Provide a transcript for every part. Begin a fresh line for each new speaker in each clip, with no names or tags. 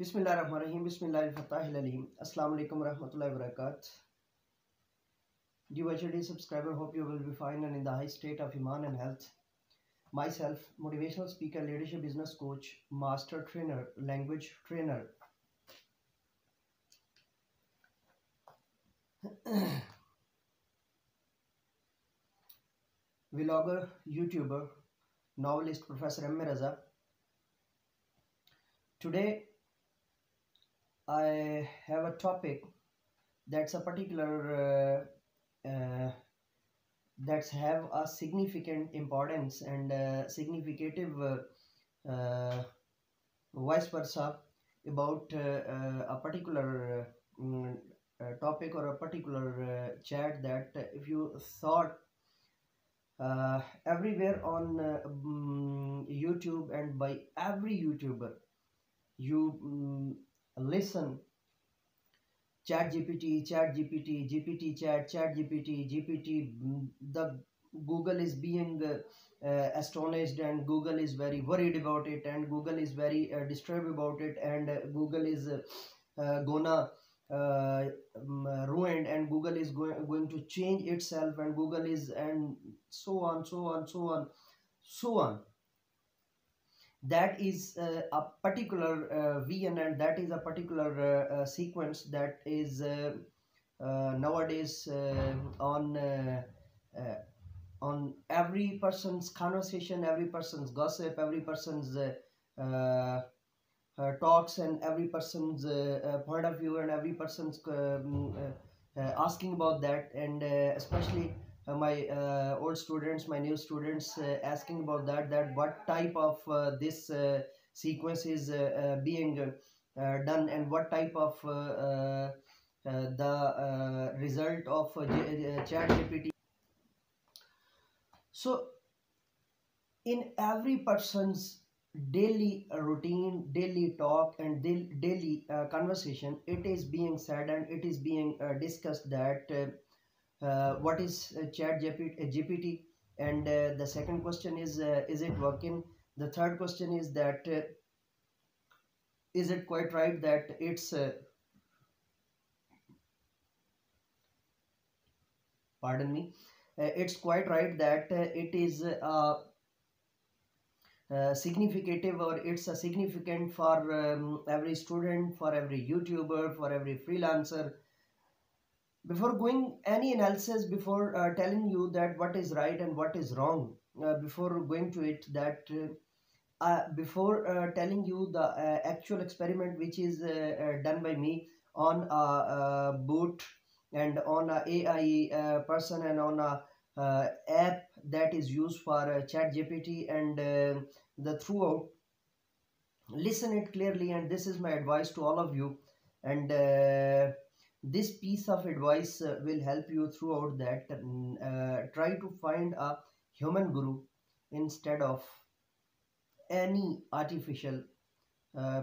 Bismillahirrahmanirrahim. Bismillahirrahmanirrahim. Assalamu alaikum warahmatullahi wabarakatuh. Dear HD subscriber, hope you will be fine and in the high state of iman and health. Myself, motivational speaker, leadership business coach, master trainer, language trainer. Vlogger, YouTuber, novelist, Professor M. Raza. Today, I have a topic that's a particular that's have a significant importance and significative vice versa about a particular topic or a particular chat that if you thought everywhere on YouTube and by every YouTuber you listen chat-GPT, chat-GPT, GPT chat, chat-GPT, GPT. The Google is being astonished and Google is very worried about it and Google is very disturbed about it and Google is gonna ruined and Google is going to change itself and Google is and so on, so on, so on, so on. That is a particular VN and that is a particular sequence that is nowadays on every person's conversation, every person's gossip, every person's talks and every person's point of view and every person's asking about that and especially my old students, my new students asking about that what type of this sequence is being done and what type of the result of chat-GPT. So in every person's daily routine, daily talk and daily conversation, it is being said and it is being discussed that what is chat-GPT and the second question is it working? The third question is that is it quite right that it's pardon me, it's quite right that it is significative or it's a significant for every student, for every YouTuber, for every freelancer. Before going any analysis, before telling you that what is right and what is wrong, before going to it, that before telling you the actual experiment which is done by me on a boot and on a AI person and on a app that is used for chat-GPT and the throughout, listen it clearly and this is my advice to all of you and this piece of advice will help you throughout that. Try to find a human guru instead of any artificial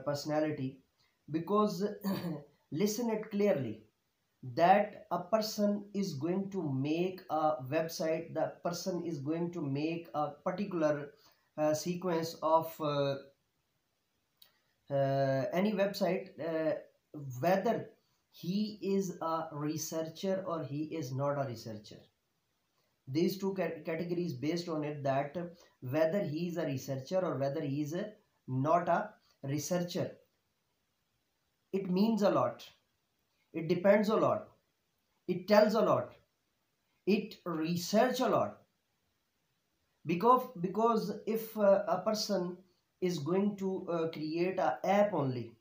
personality, because listen it clearly that a person is going to make a website, the person is going to make a particular sequence of any website, whether he is a researcher or he is not a researcher. These two categories based on it, that whether he is a researcher or whether he is not a researcher. It means a lot. It depends a lot. It tells a lot. It research a lot. Because if a person is going to create an app only,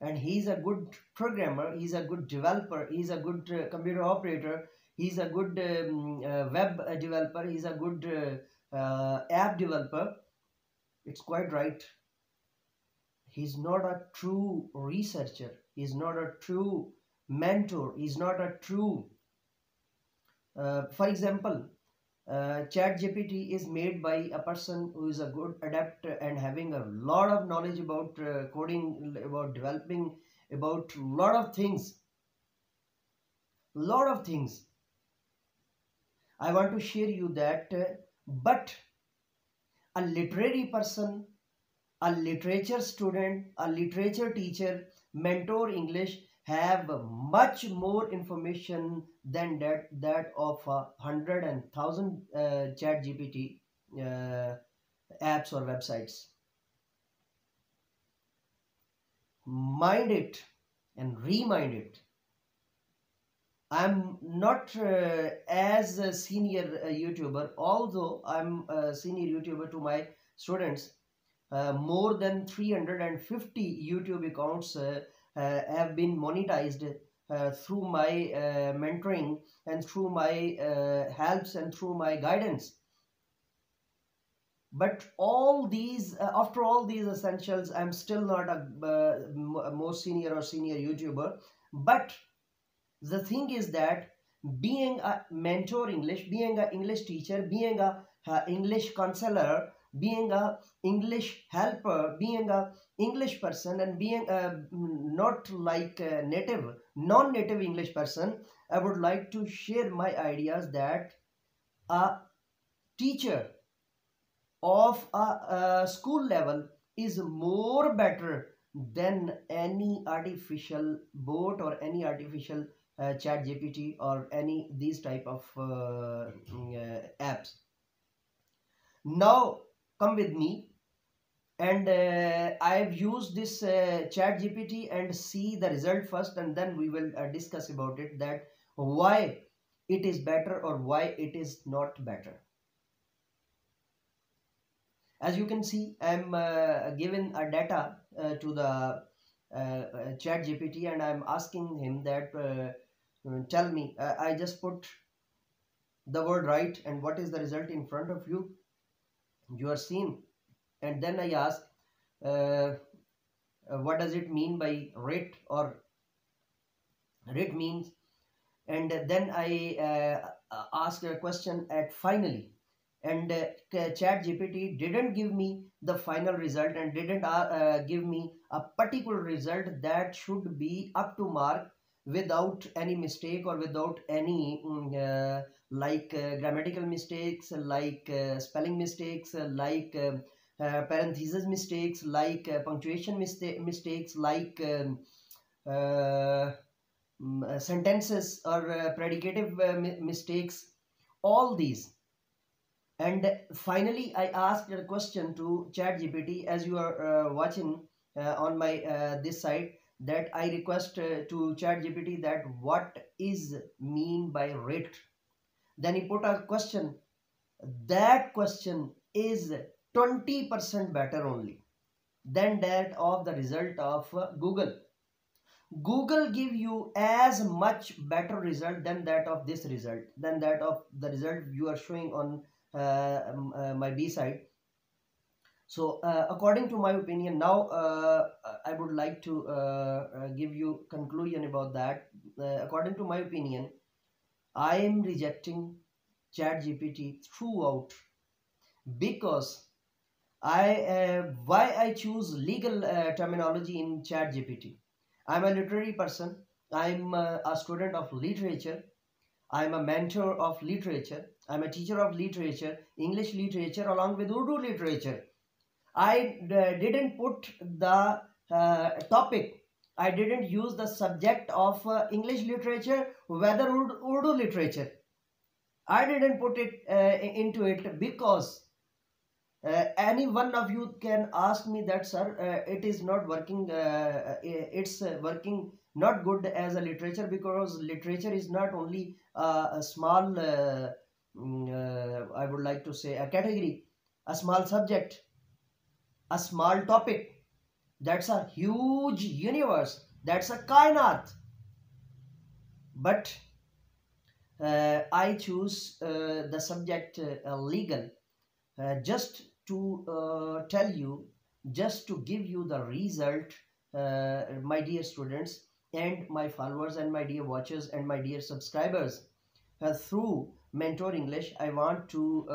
and he's a good programmer, he's a good developer, he's a good computer operator, he's a good web developer, he's a good app developer, it's quite right. He's not a true researcher, he's not a true mentor, he's not a true for example, chat-GPT is made by a person who is a good adept and having a lot of knowledge about coding, about developing, about lot of things. I want to share you that but a literary person, a literature student, a literature teacher, mentor English have much more information than that of 100 and 1,000 chat GPT apps or websites. Mind it and remind it. I'm not as a senior YouTuber, although I'm a senior YouTuber to my students. More than 350 YouTube accounts have been monetized through my mentoring and through my helps and through my guidance. But all these, after all these essentials, I'm still not a more senior or senior YouTuber. But the thing is that being a mentor English, being an English teacher, being a English counselor, being a English helper, being a English person, and being not like a native, non-native English person, I would like to share my ideas that a teacher of a school level is more better than any artificial bot or any artificial chat GPT or any these type of apps. Now come with me, and I've used this chat GPT and see the result first, and then we will discuss about it, that why it is better or why it is not better. As you can see, I'm given a data to the chat GPT, and I'm asking him that tell me, I just put the word right, and what is the result in front of you, you are seeing. And then I ask what does it mean by rate, or rate means, and then I ask a question at finally, and chat GPT didn't give me the final result and didn't give me a particular result that should be up to mark without any mistake or without any grammatical mistakes, like spelling mistakes, like parenthesis mistakes, like punctuation mistakes, like sentences or predicative mistakes, all these. And finally, I asked a question to ChatGPT, as you are watching on my this side, that I request to ChatGPT that what is mean by rate. Then he put a question. That question is 20% better only than that of the result of Google. Google give you as much better result than that of this result, than that of the result you are showing on my B side. So according to my opinion, now I would like to give you conclusion about that. According to my opinion, I am rejecting ChatGPT throughout, because why I choose legal terminology in ChatGPT. I'm a literary person. I'm a student of literature. I'm a mentor of literature. I'm a teacher of literature, English literature along with Urdu literature. I didn't put the topic. I didn't use the subject of English literature, whether Urdu literature. I didn't put it into it because any one of you can ask me that, sir, it is not working, it's working not good as a literature, because literature is not only a small I would like to say a category, a small subject, a small topic. That's a huge universe, that's a kainat. But I choose the subject legal, just to tell you, just to give you the result, my dear students and my followers and my dear watchers and my dear subscribers. Through Mentor English, I want to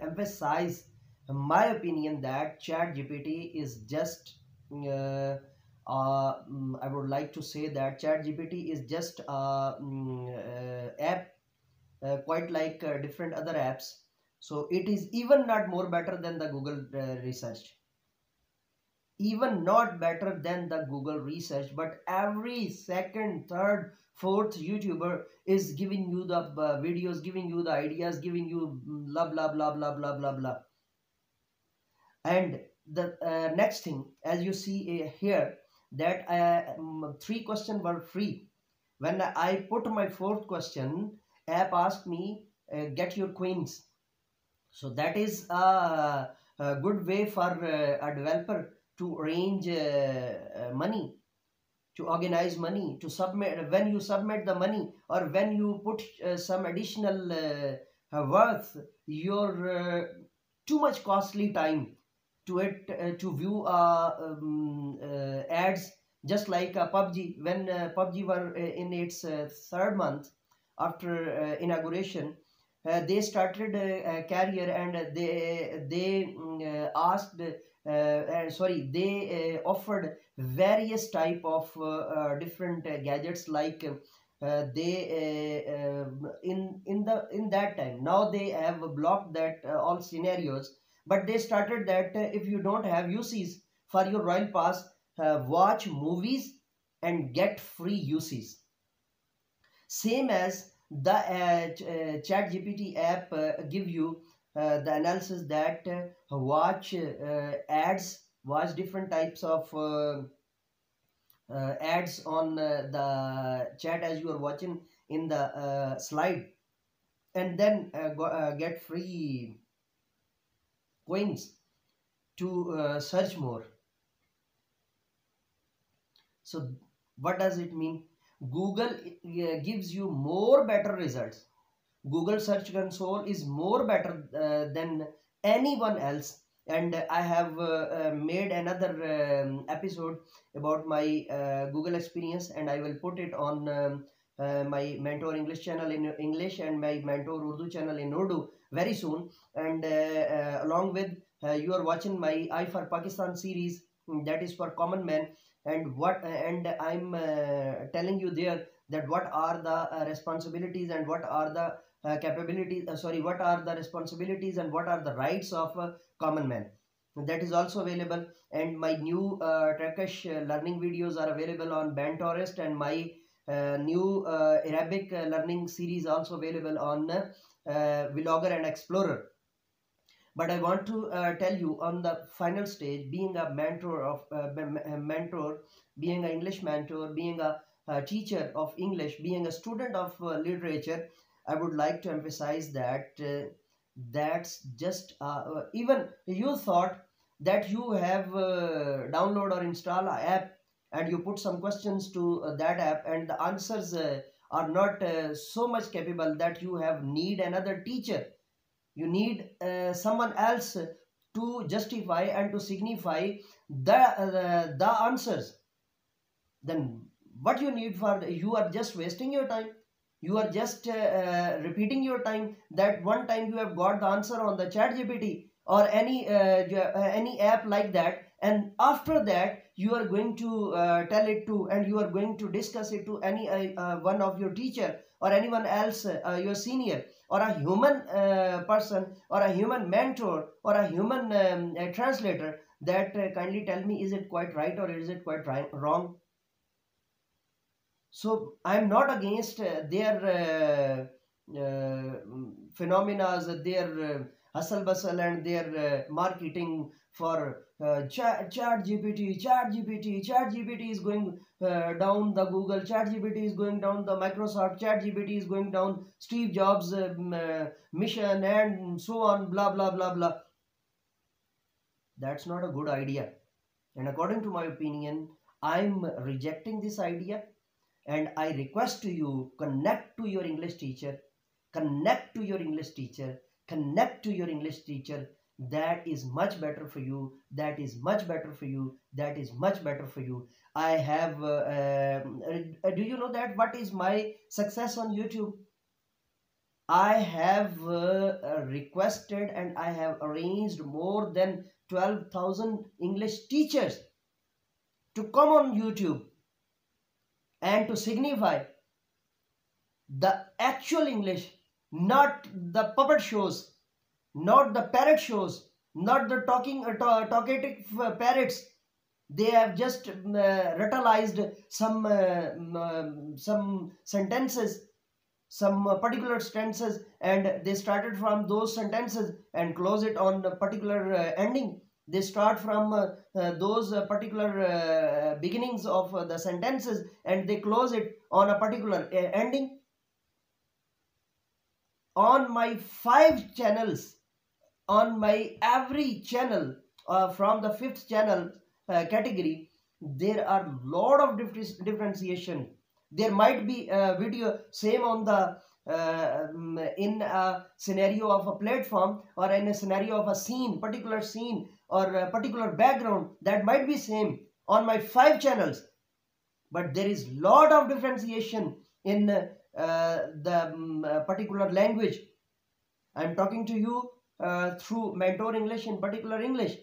emphasize my opinion that Chat GPT is just I would like to say that Chat GPT is just app, quite like different other apps. So it is even not more better than the Google research. even not better than the Google research, but every second, third, fourth YouTuber is giving you the videos, giving you the ideas, giving you blah blah blah blah blah blah blah. And the next thing, as you see here, that three questions were free. When I put my fourth question, app asked me, get your coins. So that is a good way for a developer to arrange money, to organize money, to submit. When you submit the money, or when you put some additional worth, your too much costly time to it to view ads, just like PUBG. When PUBG were in its third month after inauguration, they started a career, and they asked sorry, they offered various type of different gadgets, like they in that time. Now they have blocked that all scenarios, but they started that if you don't have UCs for your Royal Pass, watch movies and get free UCs. Same as the chat-GPT app give you the analysis that watch ads, watch different types of ads on the chat as you are watching in the slide, and then get free coins to search more. So what does it mean? Google gives you more better results. Google Search Console is more better than anyone else. And I have made another episode about my Google experience, and I will put it on my Mentor English channel in English and my Mentor Urdu channel in Urdu very soon. And along with you are watching my I for Pakistan series, that is for common man. And I'm telling you there that what are the responsibilities and what are the capabilities, what are the responsibilities and what are the rights of a common man. That is also available. And my new Turkish learning videos are available on Bantorist, and my new Arabic learning series also available on Vlogger and Explorer. But I want to tell you, on the final stage, being a mentor, being an English mentor, being a teacher of English, being a student of literature, I would like to emphasize that that's just even you thought that you have download or install a app, and you put some questions to that app, and the answers are not so much capable that you have need another teacher. You need someone else to justify and to signify the answers. Then what you need for, you are just wasting your time. You are just repeating your time, that one time you have got the answer on the chat GPT or any app like that, and after that you are going to tell it to, and you are going to discuss it to any one of your teacher or anyone else, your senior, or a human person, or a human mentor, or a human translator, that kindly tell me, is it quite right or is it quite wrong? So I'm not against their phenomena, their hustle bustle and their marketing for chat GPT. Chat GPT is going down the Google, chat GPT is going down the Microsoft, chat GPT is going down Steve Jobs mission, and so on, blah blah blah blah. That's not a good idea, and according to my opinion, I'm rejecting this idea. And I request to you, connect to your English teacher, connect to your English teacher, connect to your English teacher. That is much better for you. That is much better for you. That is much better for you. I have, do you know that what is my success on YouTube? I have requested and I have arranged more than 12,000 English teachers to come on YouTube and to signify the actual English, not the puppet shows, not the parrot shows, not the talkative parrots, They have just ritualized some sentences, some particular sentences, and they started from those sentences and close it on a particular ending. They start from those particular beginnings of the sentences, and they close it on a particular ending. On my 5 channels, on my every channel, from the 5th channel category, there are lot of differentiation. There might be a video same on the in a scenario of a platform, or in a scenario of a scene, particular scene, or a particular background, that might be same on my 5 channels, but there is lot of differentiation in the particular language. I'm talking to you through Mentor English, in particular English.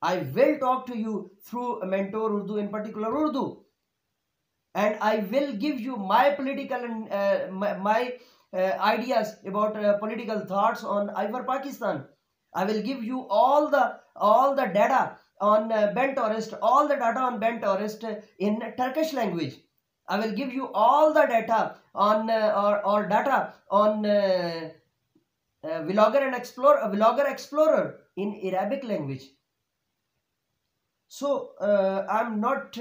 I will talk to you through Mentor Urdu, in particular Urdu. And I will give you my political and my ideas about political thoughts on Ivory Pakistan. I will give you all the data on Ben tourist, all the data on Ben tourist in Turkish language. I will give you all the data on or data on vlogger explorer in Arabic language. So I'm not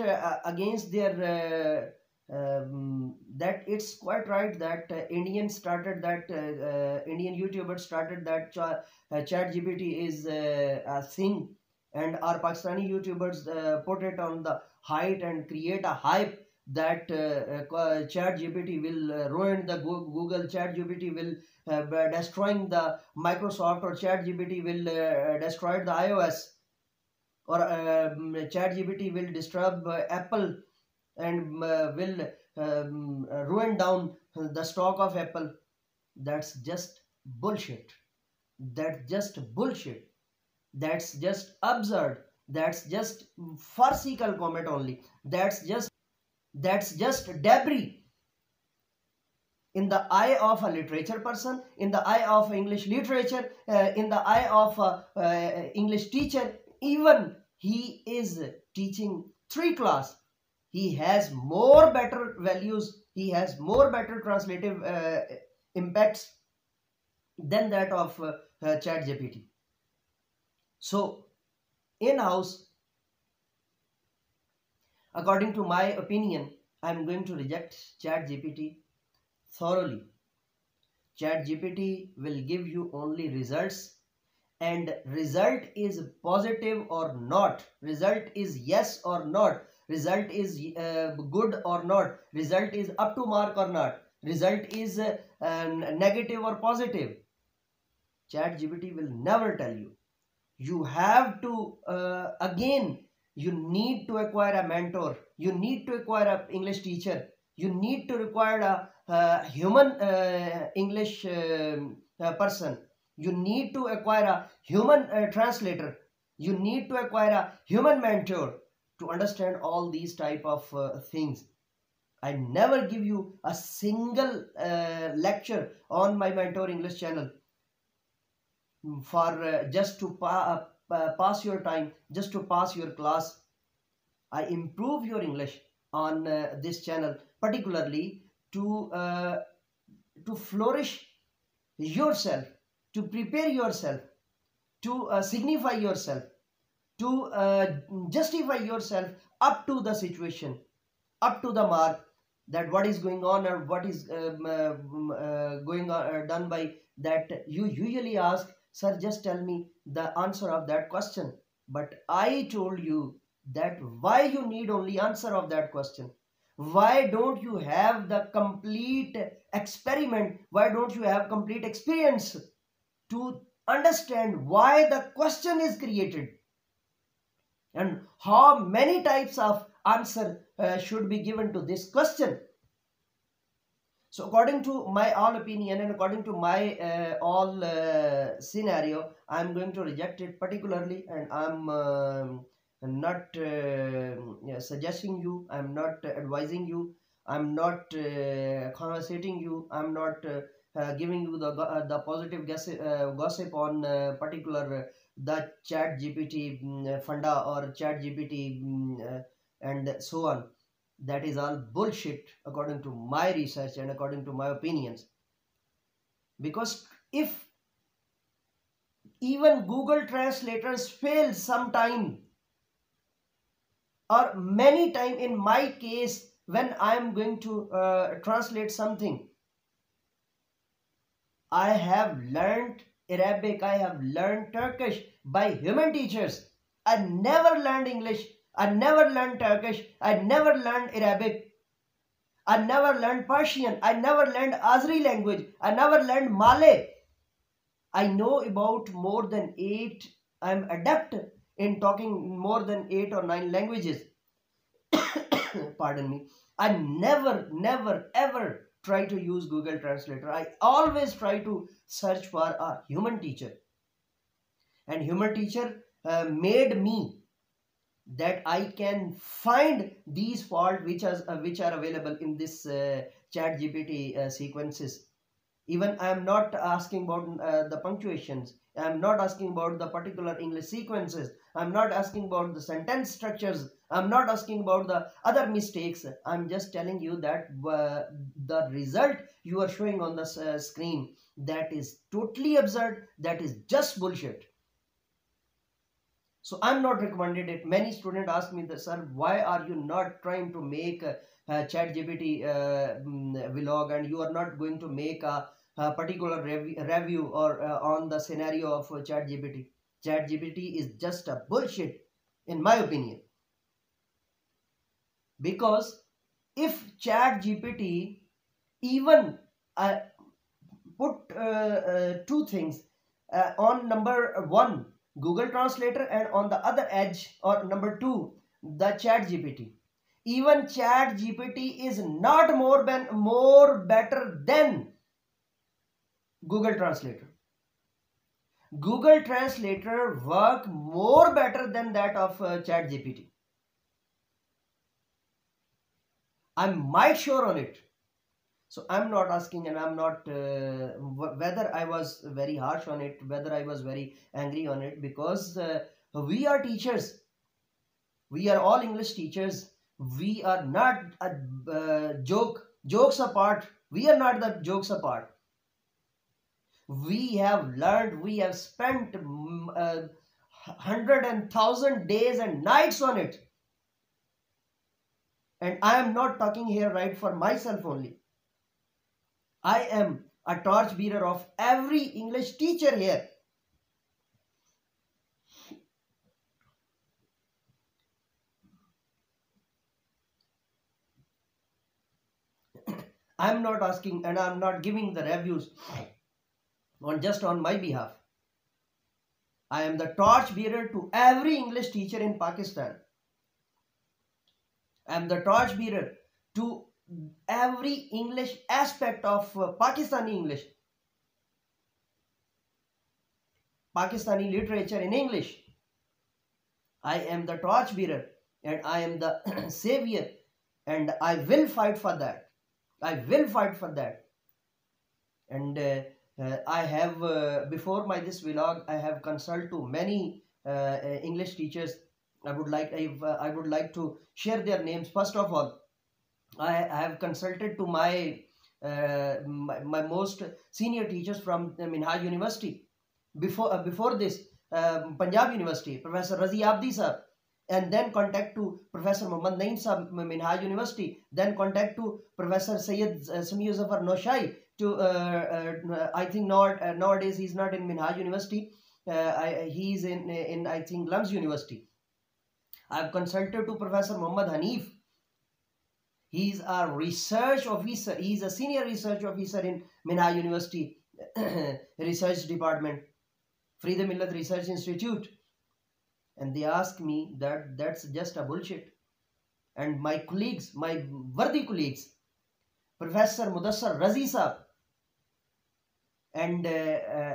against their that it's quite right that Indian YouTubers started that chat-GPT is a thing, and our Pakistani YouTubers put it on the height and create a hype that chat-GPT will ruin the Google. Chat-GPT will destroying the Microsoft, or chat-GPT will destroy the iOS, or chat-GPT will disturb Apple, and will ruin down the stock of Apple. That's just bullshit. That's just bullshit. That's just absurd. That's just farcical comment only. That's just debris in the eye of a literature person, in the eye of English literature, in the eye of English teacher. Even he is teaching 3 class, he has more better values, he has more better translative impacts than that of chat-GPT. So in-house, according to my opinion, I'm going to reject chat-GPT thoroughly. ChatGPT will give you only results, and result is positive or not, result is yes or not, result is good or not, result is up to mark or not, result is negative or positive. ChatGPT will never tell you. You have to again, you need to acquire a mentor, you need to acquire an English teacher, you need to require a human English person, you need to acquire a human translator, you need to acquire a human mentor to understand all these type of things. I never give you a single lecture on my Mentor English channel for just to pass your time, just to pass your class. I improve your English on this channel, particularly to flourish yourself, to prepare yourself, to signify yourself, to justify yourself up to the situation, up to the mark, that what is going on, or what is going on done by that. You usually ask, sir, just tell me the answer of that question. But I told you that why you need only answer of that question. Why don't you have the complete experiment? Why don't you have complete experience to understand why the question is created and how many types of answer should be given to this question? So according to my all opinion, and according to my all scenario, I'm going to reject it particularly, and I'm not suggesting you, I'm not advising you, I'm not conversating you, I'm not giving you the positive gossip on particular the chat GPT funda or chat GPT and so on. That is all bullshit according to my research and according to my opinions. Because if even Google translators fail sometime or many time, in my case when I am going to translate something, I have learned Arabic, I have learned Turkish by human teachers. I never learned English, I never learned Turkish, I never learned Arabic, I never learned Persian, I never learned Azeri language, I never learned Malay. I know about more than 8, I am adept in talking more than 8 or 9 languages. Pardon me. I never ever try to use Google Translator. I always try to search for a human teacher. And human teacher made me that I can find these faults which are available in this chat GPT sequences. Even I am not asking about the punctuations. I am not asking about the particular English sequences. I am not asking about the sentence structures. I am not asking about the other mistakes. I am just telling you that the result you are showing on the screen, that is totally absurd. That is just bullshit. So I'm not recommended it. Many students ask me that, sir, why are you not trying to make a ChatGPT vlog, and you are not going to make a particular review or on the scenario of ChatGPT? ChatGPT is just a bullshit, in my opinion. Because if ChatGPT even put two things on number one, Google Translator, and on the other edge or number two, the chat GPT. Even chat GPT is not more better than Google Translator. Google Translator work more better than that of chat GPT. I'm might sure on it. So I'm not asking, and I'm not whether I was very harsh on it, whether I was very angry on it, because we are teachers. We are all English teachers. We are not a jokes apart. We are not the jokes apart. We have learned, we have spent 100 and 1,000 days and nights on it. And I am not talking here right for myself only. I am a torch bearer of every English teacher here. I'm not asking, and I'm not giving the reviews just on my behalf. I am the torch bearer to every English teacher in Pakistan. I am the torch bearer to every English aspect of Pakistani English. Pakistani literature in English. I am the torch bearer, and I am the savior, and I will fight for that. I will fight for that. And I have before this vlog, I have consulted to many English teachers. I would like to share their names. First of all, I have consulted to my most senior teachers from Minhaj University. Before this, Punjab University, Professor Razi Abdi sir, and then contact to Professor Muhammad Naeem sir, Minhaj University, then contact to Professor Sayyid Samir Zafar Noshai, to I think nowadays he's not in Minhaj University, he's in I think Lums University. I've consulted to Professor Muhammad Hanif. He's a research officer, he's a senior research officer in Minhaj University research department, Freedom Millat Research Institute. And they ask me that's just a bullshit. And my colleagues, my worthy colleagues, Professor Mudassar Razi Saab, and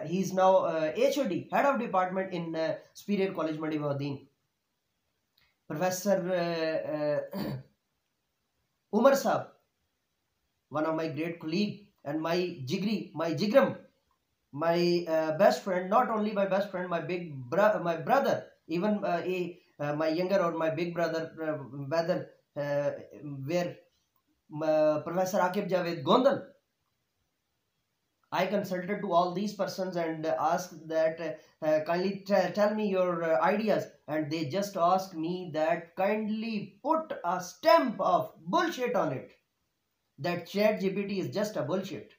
he's now HOD, head of department in Superior College Mandi Bahudin. Professor Umar Saab, one of my great colleague and my jigram, my best friend, not only my best friend, my brother, even my younger or my big brother, whether where Professor Akib Javed Gondal, I consulted to all these persons and asked that kindly tell me your ideas, and they just asked me that kindly put a stamp of bullshit on it, that chat GPT is just a bullshit,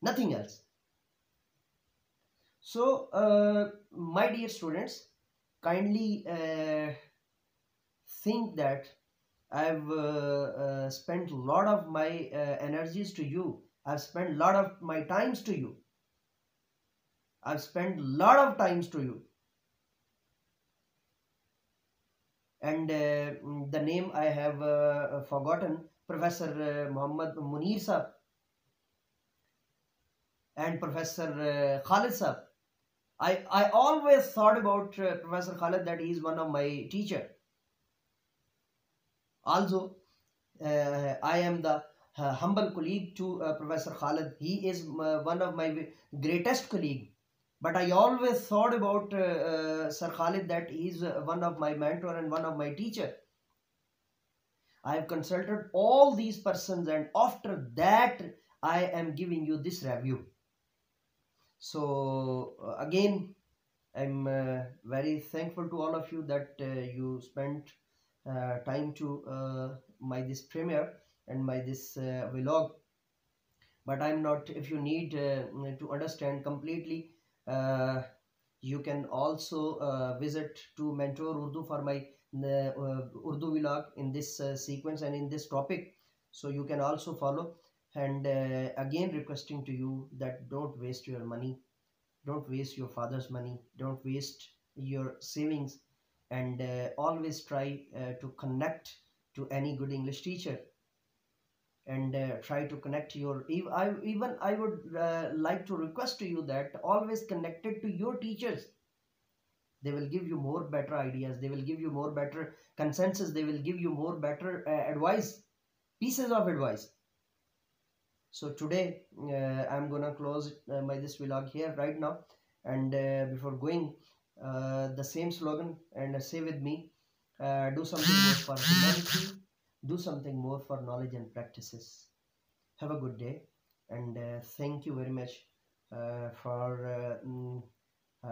nothing else. So my dear students, kindly think that I've spent a lot of my energies to you. I've spent a lot of my times to you. I've spent a lot of times to you. And the name I have forgotten, Professor Muhammad Munir Sahab and Professor Khalid Sahab. I always thought about Professor Khalid, that he is one of my teacher. Also, I am the humble colleague to Professor Khalid. He is one of my greatest colleague. But I always thought about Sir Khalid, that he is one of my mentor and one of my teacher. I have consulted all these persons, and after that I am giving you this review. So again, I'm very thankful to all of you that you spent time to my this premiere and my this vlog. But I'm not, if you need to understand completely, uh, you can also visit to Mentor Urdu for my Urdu vlog in this sequence and in this topic, so you can also follow. And again, requesting to you that don't waste your money, don't waste your father's money, don't waste your savings, and always try to connect to any good English teacher, and try to connect your even I would like to request to you that always connected to your teachers. They will give you more better ideas, they will give you more better consensus, they will give you more better advice, pieces of advice. So today I'm gonna close my this vlog here right now, and before going, the same slogan, and say with me, do something more for humanity, do something more for knowledge and practices. Have a good day, and thank you very much for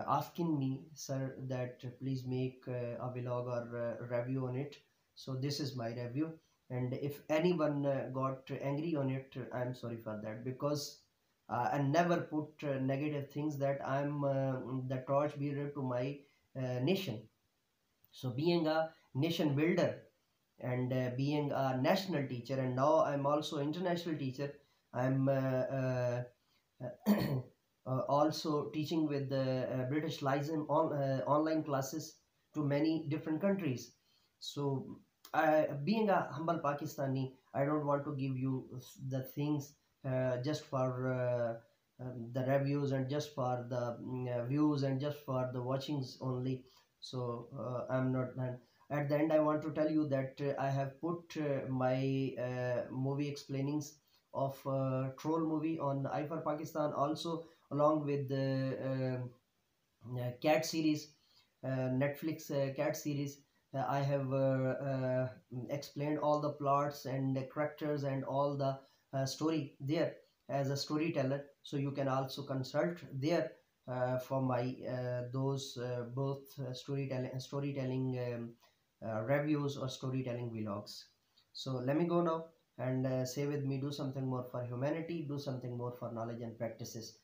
asking me, sir, that please make a vlog or review on it. So this is my review, and if anyone got angry on it, I'm sorry for that, because I never put negative things, that I'm the torch bearer to my nation. So being a nation builder, and being a national teacher, and now I'm also international teacher, I'm also teaching with the British license online classes to many different countries. So being a humble Pakistani, I don't want to give you the things just for the reviews, and just for the views, and just for the watchings only. So I'm not, and at the end I want to tell you that I have put my movie explainings of troll movie on I for Pakistan, also along with the cat series, Netflix cat series. I have explained all the plots and the characters and all the story there as a storyteller. So you can also consult there for my those both storytelling reviews or storytelling vlogs. So let me go now, and say with me, do something more for humanity, do something more for knowledge and practices.